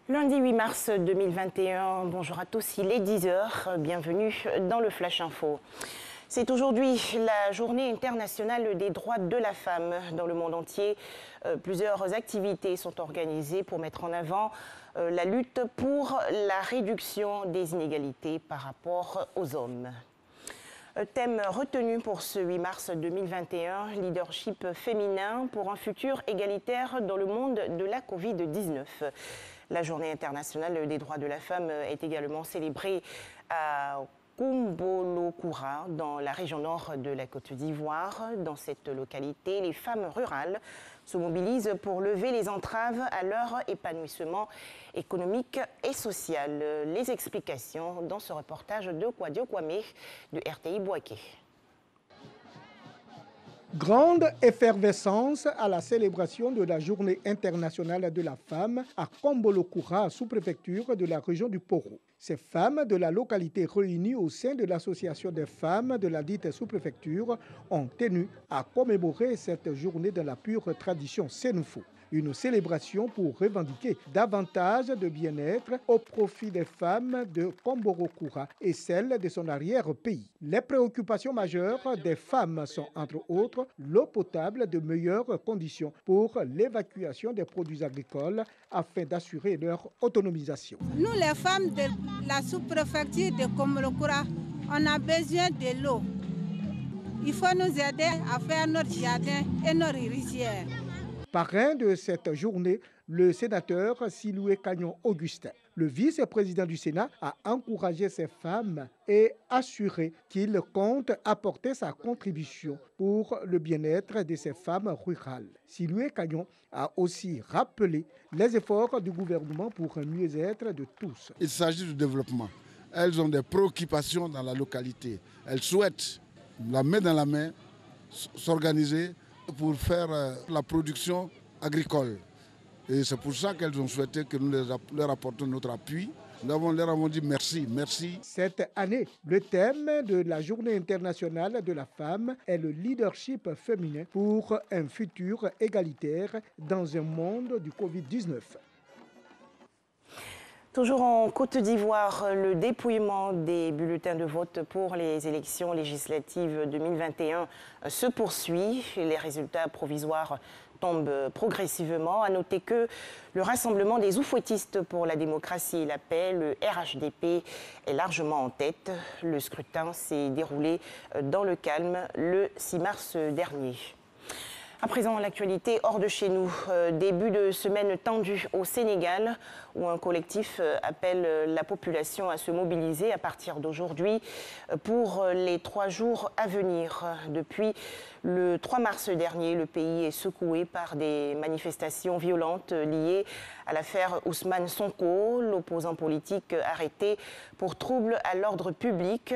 Lundi 8 mars 2021, bonjour à tous, il est 10 h, bienvenue dans le Flash Info. C'est aujourd'hui la journée internationale des droits de la femme dans le monde entier. Plusieurs activités sont organisées pour mettre en avant la lutte pour la réduction des inégalités par rapport aux hommes. Thème retenu pour ce 8 mars 2021, leadership féminin pour un futur égalitaire dans le monde de la Covid-19. La journée internationale des droits de la femme est également célébrée à Kombolokura, dans la région nord de la Côte d'Ivoire. Dans cette localité, les femmes rurales se mobilisent pour lever les entraves à leur épanouissement économique et social. Les explications dans ce reportage de Kwadio Kwame de RTI Bouaké. Grande effervescence à la célébration de la Journée internationale de la femme à Kombolokura, sous-préfecture de la région du Poro. Ces femmes de la localité réunies au sein de l'association des femmes de la dite sous-préfecture ont tenu à commémorer cette journée dans la pure tradition Sénoufo. Une célébration pour revendiquer davantage de bien-être au profit des femmes de Kombolokura et celles de son arrière-pays. Les préoccupations majeures des femmes sont entre autres l'eau potable, de meilleures conditions pour l'évacuation des produits agricoles afin d'assurer leur autonomisation. Nous les femmes de la sous-préfecture de Kombolokura, on a besoin de l'eau. Il faut nous aider à faire notre jardin et nos rizières. Parrain de cette journée, le sénateur Siloué Cagnon Augustin. Le vice-président du Sénat a encouragé ces femmes et assuré qu'il compte apporter sa contribution pour le bien-être de ces femmes rurales. Siloué Cagnon a aussi rappelé les efforts du gouvernement pour un mieux-être de tous. Il s'agit du développement. Elles ont des préoccupations dans la localité. Elles souhaitent, la main dans la main, s'organiser pour faire la production agricole. Et c'est pour ça qu'elles ont souhaité que nous leur apportions notre appui. Nous leur avons dit merci, merci. Cette année, le thème de la Journée internationale de la femme est le leadership féminin pour un futur égalitaire dans un monde du Covid-19. Toujours en Côte d'Ivoire, le dépouillement des bulletins de vote pour les élections législatives 2021 se poursuit. Les résultats provisoires tombent progressivement. À noter que le Rassemblement des oufouettistes pour la démocratie et la paix, le RHDP, est largement en tête. Le scrutin s'est déroulé dans le calme le 6 mars dernier. À présent, l'actualité hors de chez nous. Début de semaine tendue au Sénégal, où un collectif appelle la population à se mobiliser à partir d'aujourd'hui pour les 3 jours à venir. Depuis le 3 mars dernier, le pays est secoué par des manifestations violentes liées à l'affaire Ousmane Sonko, l'opposant politique arrêté pour trouble à l'ordre public,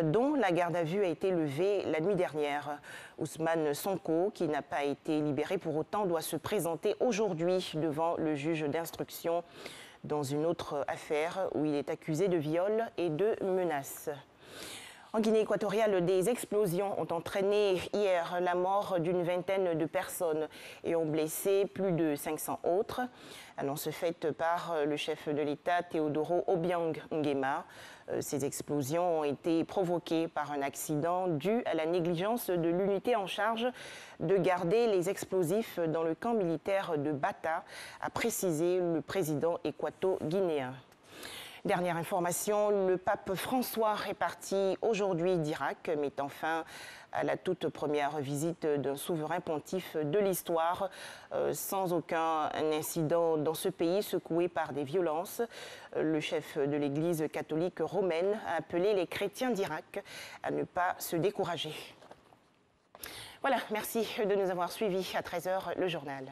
dont la garde à vue a été levée la nuit dernière. Ousmane Sonko, qui n'a pas été libéré pour autant, doit se présenter aujourd'hui devant le juge d'instruction dans une autre affaire où il est accusé de viol et de menaces. En Guinée équatoriale, des explosions ont entraîné hier la mort d'une vingtaine de personnes et ont blessé plus de 500 autres. Annonce faite par le chef de l'État, Teodoro Obiang Nguema. Ces explosions ont été provoquées par un accident dû à la négligence de l'unité en charge de garder les explosifs dans le camp militaire de Bata, a précisé le président équato-guinéen. Dernière information, le pape François est parti aujourd'hui d'Irak, mettant fin à la toute première visite d'un souverain pontife de l'histoire, sans aucun incident dans ce pays secoué par des violences. Le chef de l'Église catholique romaine a appelé les chrétiens d'Irak à ne pas se décourager. Voilà, merci de nous avoir suivis. À 13 h, le journal.